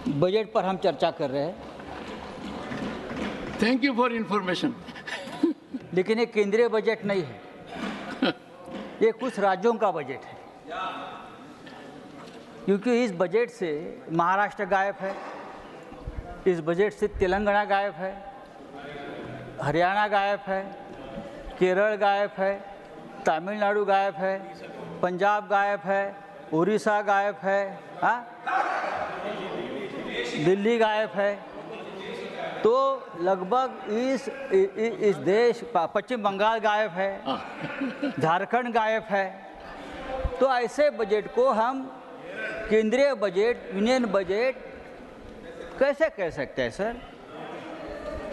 Budget पर हम चर्चा कर रहे हैं, थैंक यू फॉर इंफॉर्मेशन। लेकिन ये केंद्रीय बजट नहीं है, ये कुछ राज्यों का बजट है। क्योंकि इस बजट से महाराष्ट्र गायब है, इस बजट से तेलंगाना गायब है, हरियाणा गायब है, केरल गायब है, तमिलनाडु गायब है, पंजाब गायब है, उड़ीसा गायब है, हाँ, दिल्ली गायब है। तो लगभग इस देश, पश्चिम बंगाल गायब है, झारखंड गायब है। तो ऐसे बजट को हम केंद्रीय बजट, यूनियन बजट कैसे कह सकते हैं सर?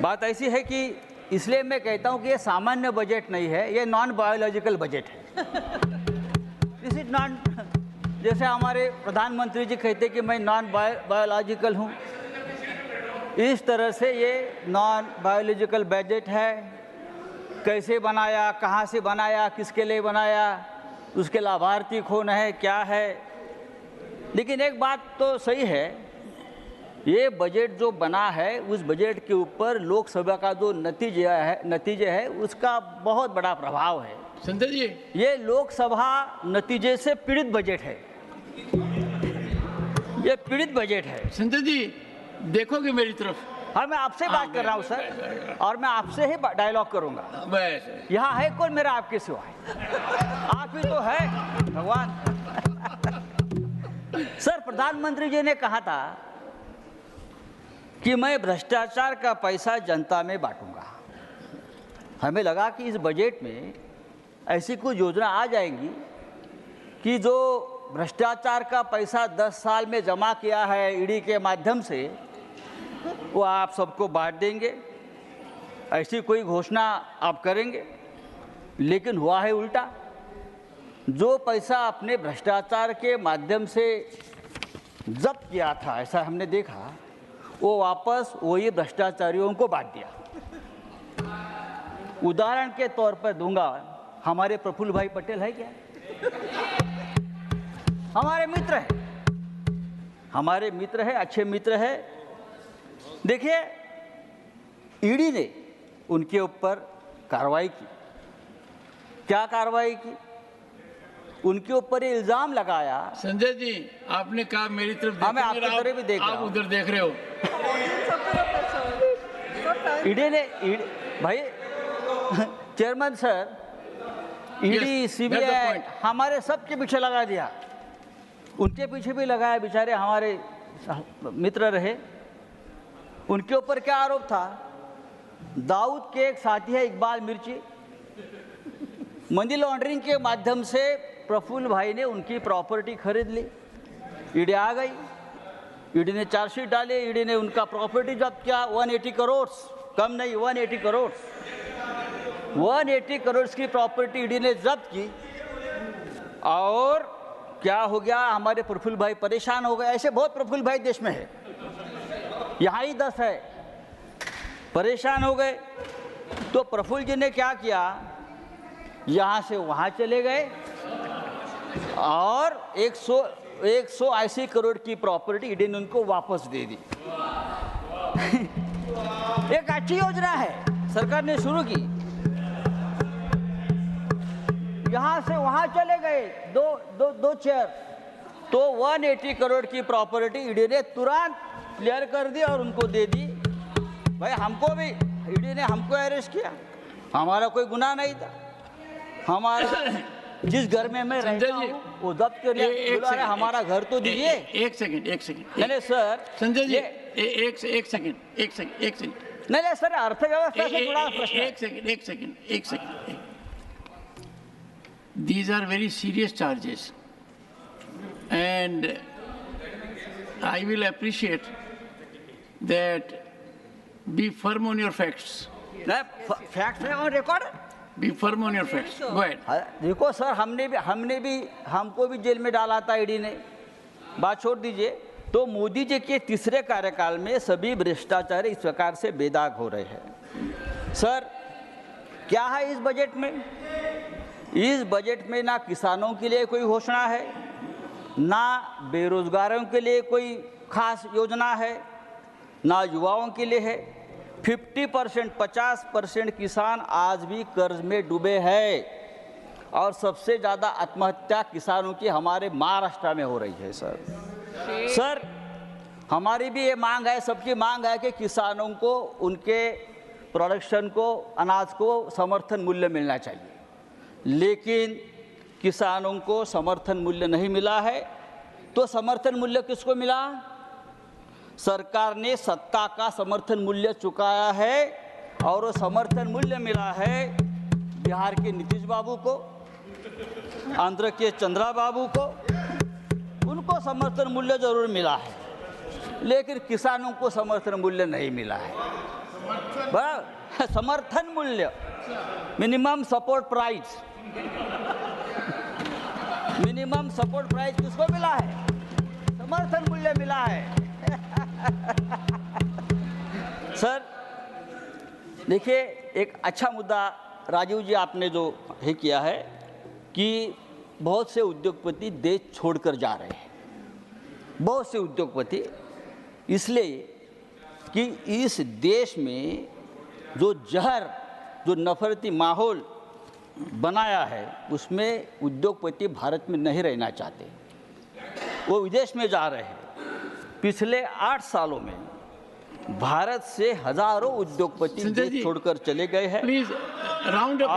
बात ऐसी है कि इसलिए मैं कहता हूं कि ये सामान्य बजट नहीं है, ये नॉन बायोलॉजिकल बजट है। दिस इज नॉन, जैसे हमारे प्रधानमंत्री जी कहते कि मैं नॉन बायोलॉजिकल हूँ, इस तरह से ये नॉन बायोलॉजिकल बजट है। कैसे बनाया, कहाँ से बनाया, किसके लिए बनाया, उसके लाभार्थी कौन है, क्या है। लेकिन एक बात तो सही है, ये बजट जो बना है उस बजट के ऊपर लोकसभा का जो नतीजे है उसका बहुत बड़ा प्रभाव है। संजय जी, ये लोकसभा नतीजे से पीड़ित बजट है, ये पीड़ित बजट है। संजय जी देखोगे मेरी तरफ? हाँ, मैं आपसे बात कर रहा हूँ सर, और मैं आपसे ही डायलॉग करूँगा। बस, यहाँ है कौन मेरा आपके सिवा? आप ही तो है भगवान। सर, प्रधानमंत्री जी ने कहा था कि मैं भ्रष्टाचार का पैसा जनता में बांटूंगा। हमें लगा कि इस बजट में ऐसी कोई योजना आ जाएगी कि जो भ्रष्टाचार का पैसा 10 साल में जमा किया है ईडी के माध्यम से, वो आप सबको बांट देंगे, ऐसी कोई घोषणा आप करेंगे। लेकिन हुआ है उल्टा। जो पैसा अपने भ्रष्टाचार के माध्यम से जब्त किया था, ऐसा हमने देखा, वो वापस वही भ्रष्टाचारियों को बांट दिया। उदाहरण के तौर पर दूंगा, हमारे प्रफुल्ल भाई पटेल है क्या? हमारे मित्र है, हमारे मित्र है, अच्छे मित्र है। देखिए, ईडी ने उनके ऊपर कार्रवाई की। क्या कार्रवाई की? उनके ऊपर ये इल्जाम लगाया। संजय जी आपने कहा मेरी तरफ, हाँ, मैं आपकी तरफ भी देख रहा हूं। आप उधर देख रहे हो। ईडी ने, भाई चेयरमैन सर, ईडी, सीबीआई हमारे सबके पीछे लगा दिया, उनके पीछे भी लगाया। बेचारे हमारे मित्र रहे। उनके ऊपर क्या आरोप था? दाऊद के एक साथी है इकबाल मिर्ची, मनी लॉन्ड्रिंग के माध्यम से प्रफुल्ल भाई ने उनकी प्रॉपर्टी खरीद ली। ईडी आ गई, ईडी ने चार्जशीट डाली, ईडी ने उनका प्रॉपर्टी जब्त किया। 180 करोड़, कम नहीं, 180 करोड़, 180 करोड़ की प्रॉपर्टी ईडी ने जब्त की। और क्या हो गया? हमारे प्रफुल्ल भाई परेशान हो गए। ऐसे बहुत प्रफुल्ल भाई देश में है, यहाँ ही 10 है, परेशान हो गए। तो प्रफुल्ल जी ने क्या किया? यहाँ से वहाँ चले गए और 180 करोड़ की प्रॉपर्टी ईडी ने उनको वापस दे दी। एक अच्छी योजना है, सरकार ने शुरू की। यहाँ से वहाँ चले गए, दो चेयर, तो 180 करोड़ की प्रॉपर्टी ईडी ने तुरंत क्लियर कर दी और उनको दे दी। भाई हमको भी ईडी ने हमको अरेस्ट किया, हमारा कोई गुनाह नहीं था। हमारा जिस घर में मैं रहता हूँ वो जब्त कर लिया। हमारा घर तो दीजिए। एक सेकंड नहीं सर, संजय जी एक सेकंड नहीं सर, अर्थव्यवस्था से जुड़ा प्रश्न। एक second. These are very serious charges, and I will appreciate that. Be firm on your facts. Fact है और record. Be firm on your facts. Go ahead. देखो सर, हमको भी जेल में डाला था ईडी ने। बात छोड़ दीजिए। तो मोदी जी के तीसरे कार्यकाल में सभी भ्रष्टाचारी इस प्रकार से बेदाग हो रहे हैं। सर, क्या है इस बजट में? इस बजट में ना किसानों के लिए कोई घोषणा है, ना बेरोजगारों के लिए कोई खास योजना है, ना युवाओं के लिए है। 50%, 50% किसान आज भी कर्ज में डूबे हैं और सबसे ज़्यादा आत्महत्या किसानों की हमारे महाराष्ट्र में हो रही है। सर हमारी भी ये मांग है, सबकी मांग है कि किसानों को उनके प्रोडक्शन को, अनाज को समर्थन मूल्य मिलना चाहिए, लेकिन किसानों को समर्थन मूल्य नहीं मिला है। तो समर्थन मूल्य किसको मिला? सरकार ने सत्ता का समर्थन मूल्य चुकाया है और वो समर्थन मूल्य मिला है बिहार के नीतीश बाबू को, आंध्र के चंद्रा बाबू को। उनको समर्थन मूल्य जरूर मिला है, लेकिन किसानों को समर्थन मूल्य नहीं मिला है। बराबर, समर्थन मूल्य, minimum support price, minimum support price किसको मिला है? समर्थन मूल्य मिला है। सर देखिए, एक अच्छा मुद्दा राजीव जी आपने जो है किया है कि बहुत से उद्योगपति देश छोड़कर जा रहे हैं। बहुत से उद्योगपति इसलिए कि इस देश में जो जहर, जो नफरती माहौल बनाया है, उसमें उद्योगपति भारत में नहीं रहना चाहते, वो विदेश में जा रहे हैं। पिछले 8 सालों में भारत से हजारों उद्योगपति देश छोड़कर चले गए हैं। प्लीज राउंड अप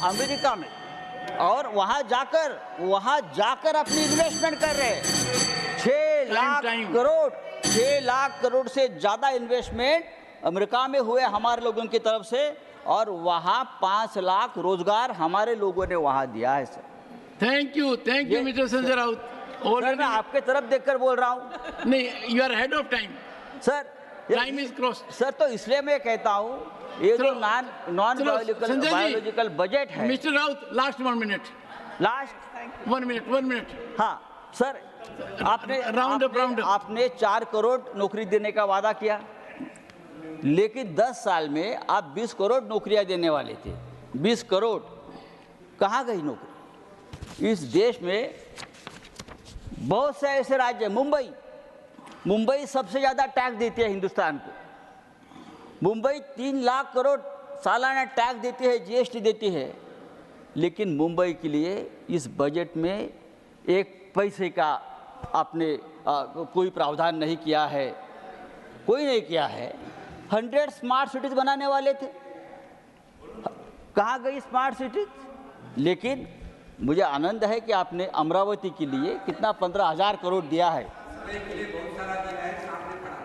अमेरिका में, और वहां जाकर अपनी इन्वेस्टमेंट कर रहे हैं। 6 लाख करोड़ से ज्यादा इन्वेस्टमेंट अमेरिका में हुए हमारे लोगों की तरफ से, और वहां 5 लाख रोजगार हमारे लोगों ने वहां दिया है। Sir thank you mister Sanjay Raut. Sir मैं आपके तरफ देखकर बोल रहा हूँ। नहीं, you are head of time sir, time is cross. Sir तो इसलिए मैं कहता हूँ ये जो नॉन बायोलॉजिकल बजट है। Mister Raut, last 1 minute, last 1 minute. हाँ सर, राउंड आपने 4 करोड़ नौकरी देने का वादा किया, लेकिन 10 साल में आप 20 करोड़ नौकरियां देने वाले थे। 20 करोड़ कहाँ गई नौकरी? इस देश में बहुत से ऐसे राज्य, मुंबई सबसे ज़्यादा टैक्स देती है हिंदुस्तान को। मुंबई 3 लाख करोड़ सालाना टैक्स देती है, जीएसटी देती है, लेकिन मुंबई के लिए इस बजट में 1 पैसे का आपने कोई प्रावधान नहीं किया है, कोई नहीं किया है। 100 स्मार्ट सिटीज बनाने वाले थे, कहाँ गई स्मार्ट सिटीज? लेकिन मुझे आनंद है कि आपने अमरावती के लिए कितना 15,000 करोड़ दिया है।